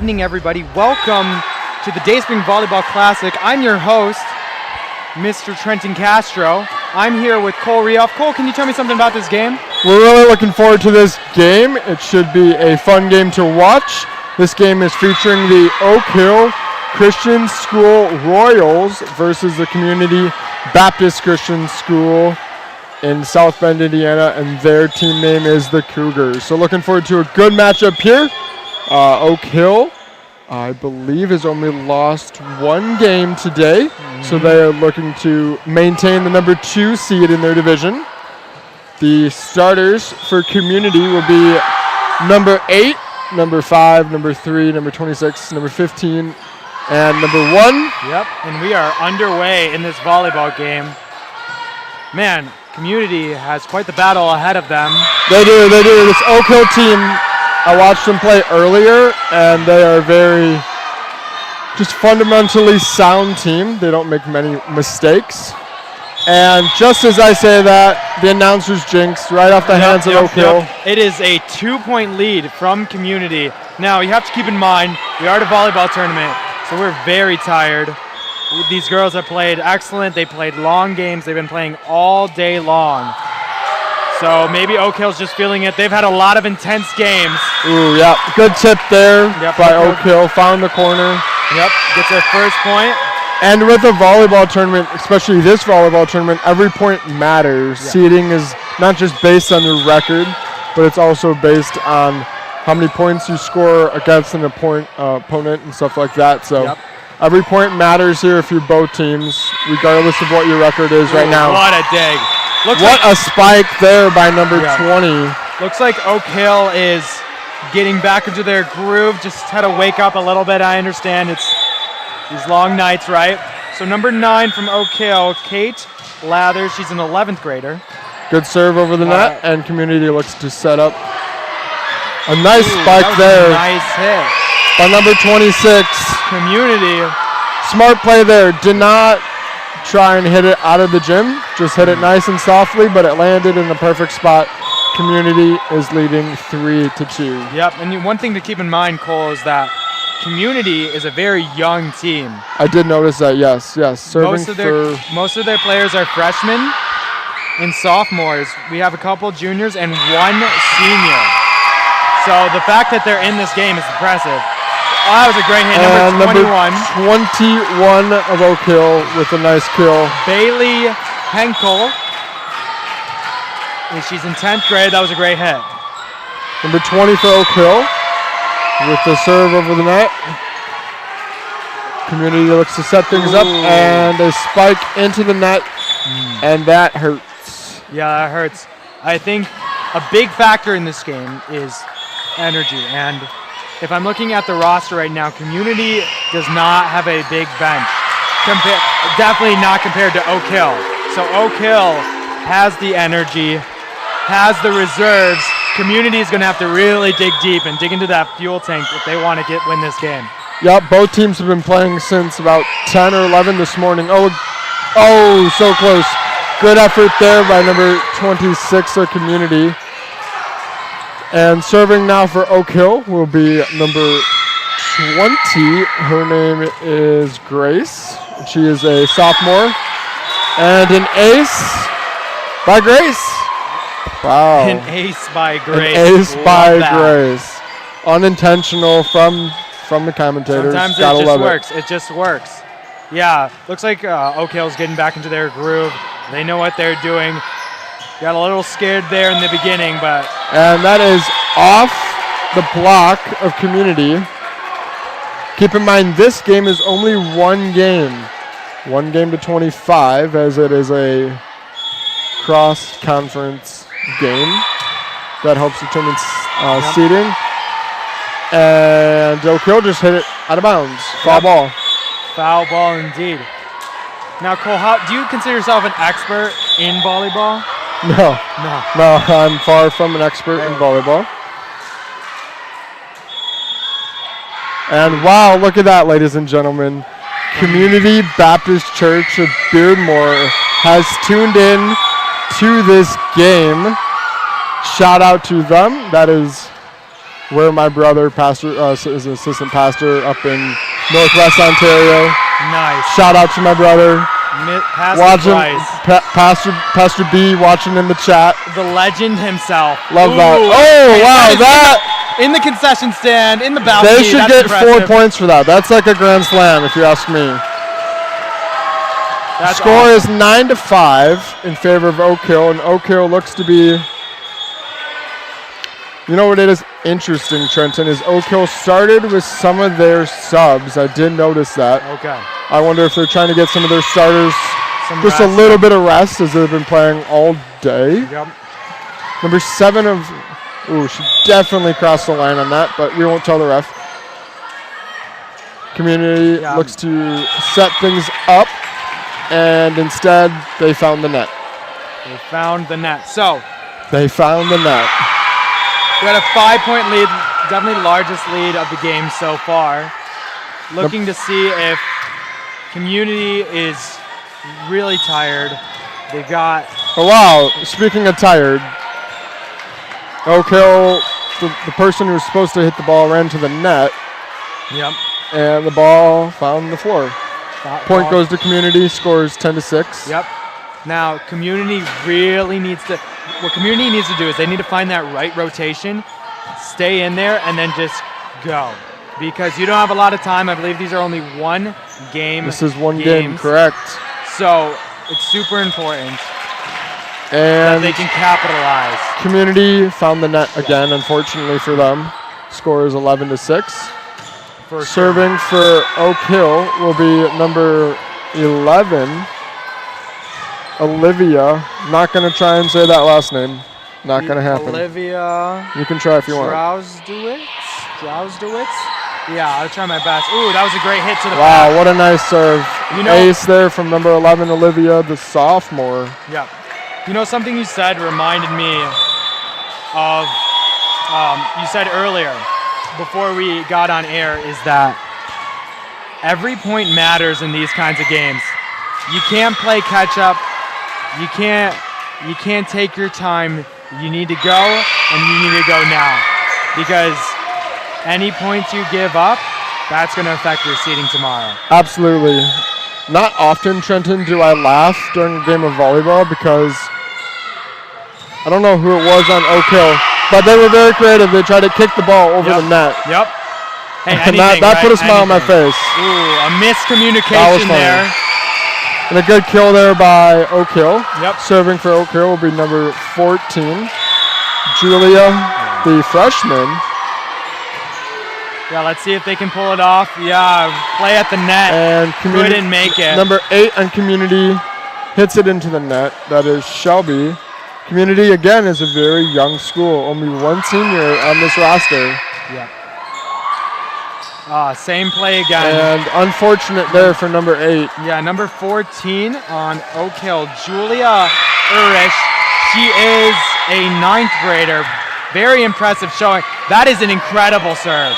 evening, everybody. Welcome to the Dayspring Volleyball Classic. I'm your host, Mr. Trenton Castro. I'm here with Cole Rioff. Cole, can you tell me something about this game? We're really looking forward to this game. It should be a fun game to watch. This game is featuring the Oakhill Christian School Royals versus the Community Baptist Christian School in South Bend, Indiana, and their team name is the Cougars. So looking forward to a good matchup here. Oakhill, I believe, has only lost one game today, so they are looking to maintain the number 2 seed in their division. The starters for Community will be number 8, number 5, number 3, number 26, number 15, and number 1. Yep, and we are underway in this volleyball game. Man, Community has quite the battle ahead of them. They do. This Oakhill team, I watched them play earlier, and they are very just fundamentally sound team. They don't make many mistakes. And just as I say that, the announcers jinx right off the hands of Oakhill. It is a 2-point lead from Community. Now, you have to keep in mind, we are at a volleyball tournament, so we're very tired. These girls have played excellent. They played long games. They've been playing all day long. So maybe Oakhill's just feeling it. They've had a lot of intense games. Ooh, yeah. Good tip there by Oakhill. Found the corner. Yep, gets their first point. And with a volleyball tournament, especially this volleyball tournament, every point matters. Yeah. Seeding is not just based on your record, but it's also based on how many points you score against an opponent and stuff like that. So every point matters here if you're both teams, regardless of what your record is right now. What a dig. What a spike there by number 20. Looks like Oakhill is getting back into their groove. Just had to wake up a little bit. I understand it's these long nights, right? So number 9 from Oakhill, Kate Lathers. She's an 11th grader. Good serve over the net, and Community looks to set up a nice spike there. Nice hit by number 26. Community. Smart play there. Did not try and hit it out of the gym. Just hit it nice and softly, but it landed in the perfect spot. Community is leading 3-2. Yep, and one thing to keep in mind, Cole, is that Community is a very young team. I did notice that, yes. Most of their players are freshmen and sophomores. We have a couple juniors and 1 senior. So the fact that they're in this game is impressive. Oh, that was a great hit. Number 21. Number 21 of Oakhill with a nice kill. Bailey Henkel. She's in 10th grade. That was a great hit. Number 20 for Oakhill with the serve over the net. Community looks to set things up, and a spike into the net, and that hurts. Yeah, that hurts. I think a big factor in this game is energy, and if I'm looking at the roster right now, Community does not have a big bench. Definitely not compared to Oakhill. So Oakhill has the energy, has the reserves. Community is going to have to really dig deep and dig into that fuel tank if they want to win this game. Yep, both teams have been playing since about 10 or 11 this morning. Oh, so close. Good effort there by number 26 of Community. And serving now for Oakhill will be number 20. Her name is Grace. She is a sophomore. And an ace by Grace. Wow. An ace by Grace. An ace by Grace. Unintentional from the commentators. Sometimes it just works. It just works. Yeah, looks like Oakhill's getting back into their groove. They know what they're doing. Got a little scared there in the beginning, but... And that is off the block of Community. Keep in mind, this game is only one game. 1 game to 25, as it is a cross-conference game that helps determine seeding. And Oakhill just hit it out of bounds. Foul ball. Foul ball indeed. Now, Cole, do you consider yourself an expert in volleyball? No, I'm far from an expert in volleyball. And wow, look at that, ladies and gentlemen. Community Baptist Church of Beardmore has tuned in to this game. Shout out to them. That is where my brother is an assistant pastor up in Northwest Ontario. Nice. Shout out to my brother. Pastor Bryce. Pastor B watching in the chat. The legend himself. Love that. Oh, wow. That in the concession stand, in the balcony. They should get impressive. 4 points for that. That's like a grand slam, if you ask me. The score is 9-5 in favor of Oakhill, and Oakhill looks to be. You know what it is interesting, Trenton, is Oakhill started with some of their subs. I did notice that. Okay. I wonder if they're trying to get some of their starters just a little bit of rest as they've been playing all day. Yep. Number 7 of. Ooh, she definitely crossed the line on that, but we won't tell the ref. Community looks to set things up, and instead they found the net. They found the net. So. They found the net. We had a 5-point lead, definitely the largest lead of the game so far. Looking to see if Community is really tired. They got. Oh wow! Speaking of tired, Oakhill, the person who was supposed to hit the ball ran to the net. Yep. And the ball found the floor. Point goes to Community. Scores 10-6. Yep. Now Community really needs to. What Community needs to do is they need to find that right rotation, stay in there, and then just go. Because you don't have a lot of time. I believe these are only one game. This is one game, correct. So it's super important and that they can capitalize. Community found the net again, unfortunately for them. Score is 11-6. Serving for Oakhill will be number 11. Olivia, not going to try and say that last name. Not going to happen. Olivia. You can try if you want. Drausdowitz? Yeah, I'll try my best. Ooh, that was a great hit to the back. Wow, what a nice serve. Ace there from number 11, Olivia, the sophomore. Yeah. You know, something you said reminded me of, you said earlier, before we got on air, is that every point matters in these kinds of games. You can't play catch up. You can't take your time. You need to go, and you need to go now. Because any points you give up, that's going to affect your seeding tomorrow. Absolutely. Not often, Trenton, do I laugh during a game of volleyball because I don't know who it was on Oakhill, but they were very creative. They tried to kick the ball over the net. Yep. Hey, and that put a smile on my face. Ooh, a miscommunication there. And a good kill there by Oakhill. Yep. Serving for Oakhill will be number 14, Julia, the freshman. Yeah, let's see if they can pull it off. Yeah, play at the net. And couldn't make it. Number 8 on Community hits it into the net. That is Shelby. Community, again, is a very young school. Only one senior on this roster. Yeah. Same play again. And unfortunate there for number 8. Yeah, number 14 on Oakhill, Julia Urish. She is a 9th grader. Very impressive showing. That is an incredible serve.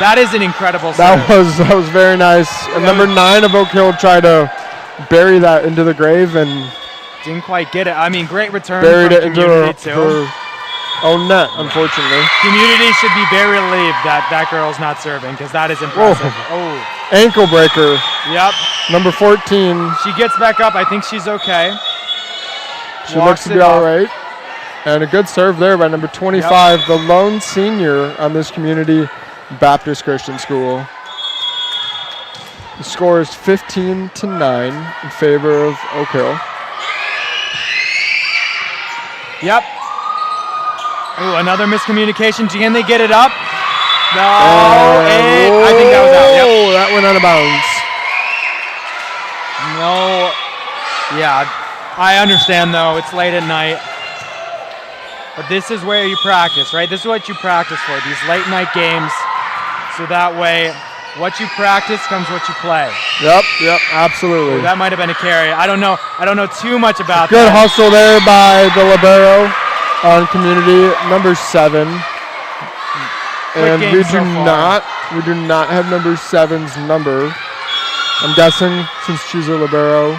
That was very nice. And number 9 of Oakhill tried to bury that into the grave and didn't quite get it. I mean, great return. Buried from it into her own net, unfortunately. Community should be very relieved that that girl's not serving because that is impressive. Oh. Ankle breaker. Yep. Number 14. She gets back up. I think she's okay. She looks to be all right. And a good serve there by number 25, the lone senior on this Community Baptist Christian School. The score is 15-9 in favor of Oakhill. Yep. Ooh, another miscommunication. Can they get it up? No. I think that was out. Yep. That went out of bounds. No. Yeah. I understand, though. It's late at night. But this is where you practice, right? This is what you practice for, these late night games. So that way, what you practice comes what you play. Yep, absolutely. Ooh, that might have been a carry. I don't know too much about that. Good that. hustle there by the libero on Community, number 7. And we do not have number 7's number. I'm guessing since she's a libero,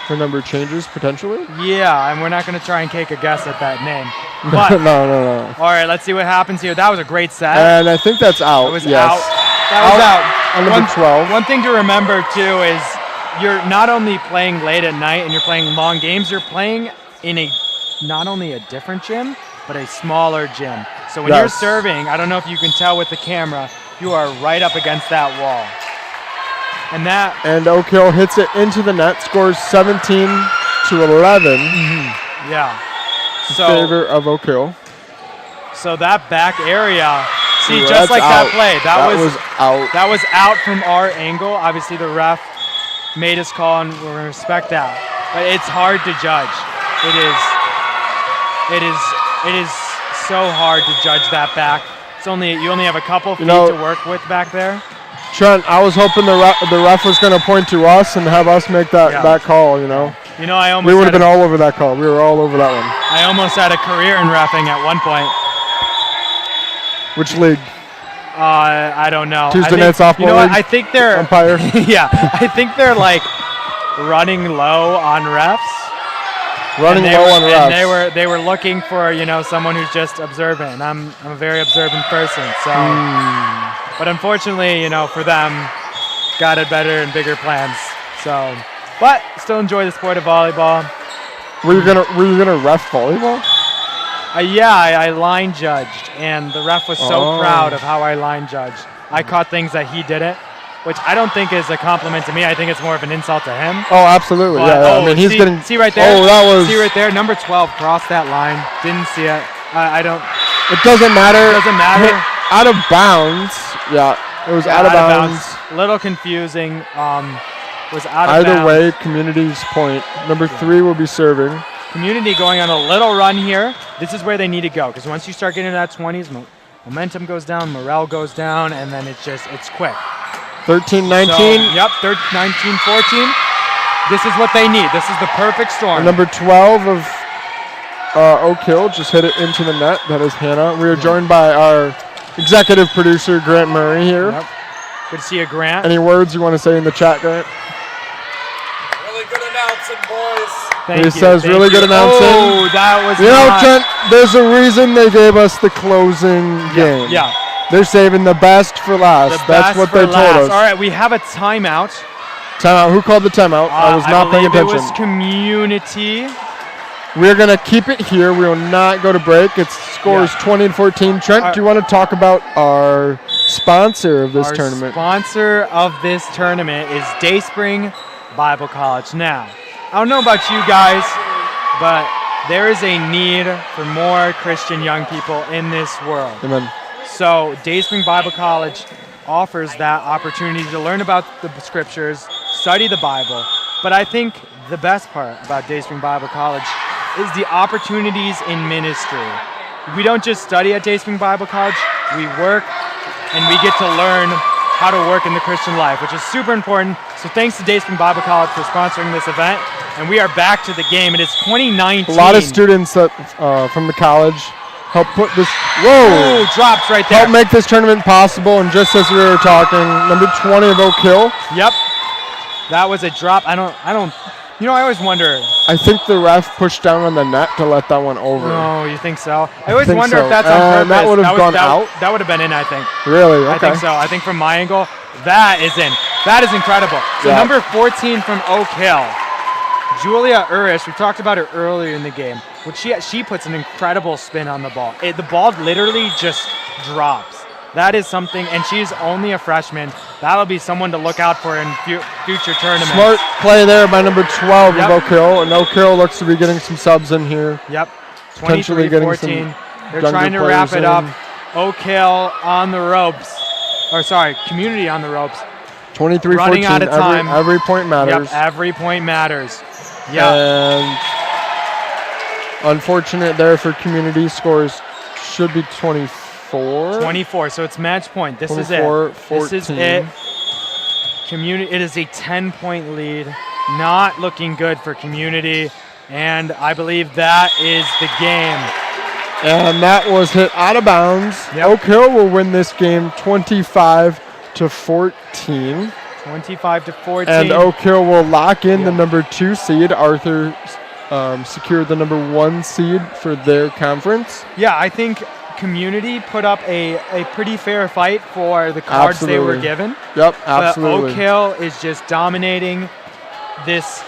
her number changes potentially? Yeah, and we're not going to try and take a guess at that name. But, no. all right, let's see what happens here. That was a great set. And I think that's out. It was yes. out. That was out. On number 12. One thing to remember, too, is you're not only playing late at night and you're playing long games, you're playing in not only a different gym, but a smaller gym. So when you're serving, I don't know if you can tell with the camera, you are right up against that wall. And Oakhill hits it into the net, scores 17-11. Yeah. In favor of Oakhill. So that back area, see, Ooh, just like out. that play, that was out. That was out from our angle. Obviously, the ref made his call, and we're gonna respect that. But it's hard to judge. It is so hard to judge that back. You only have a couple feet to work with back there. Trent, I was hoping the ref was going to point to us and have us make that call. I almost. We would have been all over that call. We were all over that one. I almost had a career in reffing at one point. Which league? I don't know. Tuesday night softball league? I think they're umpire. Yeah, I think they're like running low on refs. Running low on refs. And they were looking for someone who's just observant. I'm a very observant person, so. But unfortunately, for them, God had better and bigger plans. So, but still enjoy the sport of volleyball. Were you gonna ref volleyball? I line judged, and the ref was so proud of how I line judged. I caught things that he didn't, which I don't think is a compliment to me. I think it's more of an insult to him. Oh, absolutely. But, I mean, he's getting. See right there. Oh, that was. See right there. Number 12 crossed that line. Didn't see it. I don't. It doesn't matter. It doesn't matter. Out of bounds. Yeah, it was out of bounds. Little confusing. Was out of bounds. Either way, Community's point. Number 3 will be serving. Community going on a little run here. This is where they need to go, because once you start getting into that 20s, momentum goes down, morale goes down, and then it's quick. 13-19. So, yep, 19-14. This is what they need. This is the perfect storm. And number 12 of Oakhill just hit it into the net. That is Hannah. We are joined by our executive producer, Grant Murray here. Yep. Good to see you, Grant. Any words you want to say in the chat, Grant? Really good announcing, boys. He says really good announcing. Oh, that was Trent, there's a reason they gave us the closing game. Yeah. They're saving the best for last. That's what they told us. All right, we have a timeout. Timeout. Who called the timeout? I was not paying attention. It was Community. We're going to keep it here. We will not go to break. It scores 20-14. Trent, do you want to talk about our sponsor of this tournament? Our sponsor of this tournament is Dayspring Bible College. Now, I don't know about you guys, but there is a need for more Christian young people in this world. Amen. So Dayspring Bible College offers that opportunity to learn about the scriptures, study the Bible. But I think the best part about Dayspring Bible College is the opportunities in ministry. We don't just study at Dayspring Bible College, we work and we get to learn how to work in the Christian life, which is super important. So thanks to Dayspring Bible College for sponsoring this event. And we are back to the game. It is 2019. A lot of students that from the college help put this. Whoa! Drops right there. Help make this tournament possible. And just as we were talking, number 20 of Oakhill. Yep. That was a drop. I always wonder. I think the ref pushed down on the net to let that one over. No, you think so? I always wonder if that's on purpose. That would have gone out? That would have been in, I think. Really? Okay. I think so. I think from my angle, that is in. That is incredible. So number 14 from Oakhill, Julia Urish, we talked about her earlier in the game. She puts an incredible spin on the ball. The ball literally just drops. That is something, and she's only a freshman. That'll be someone to look out for in future tournaments. Smart play there by number 12 of Oakhill, and Oakhill looks to be getting some subs in here. Yep, Potentially getting 23-14. They're trying to wrap it up. Oakhill on the ropes. Community on the ropes. 23-14. Running out of time. Every point matters. Yep, every point matters. Yeah. And unfortunate there for Community. Scores should be 24. 24, so it's match point. This is it. 14. This is it. Community. It is a 10-point lead. Not looking good for Community, and I believe that is the game. And that was hit out of bounds. Yep. Oakhill will win this game 25-14. 25-14. And Oakhill will lock in the number 2 seed, Arthur secured the number 1 seed for their conference. Yeah, I think Community put up a pretty fair fight for the cards they were given. Yep, absolutely. But Oakhill is just dominating this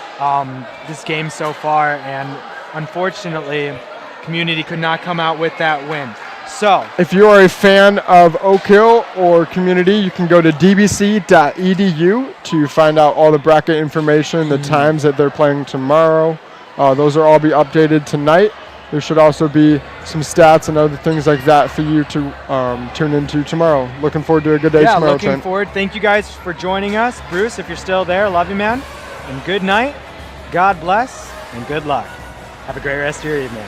this game so far, and unfortunately, Community could not come out with that win. So, if you are a fan of Oakhill or Community, you can go to dbc.edu to find out all the bracket information, the times that they're playing tomorrow. Those will all be updated tonight. There should also be some stats and other things like that for you to tune into tomorrow. Looking forward to a good day tomorrow. Yeah, looking forward. Thank you guys for joining us. Bruce, if you're still there, love you, man. And good night, God bless, and good luck. Have a great rest of your evening.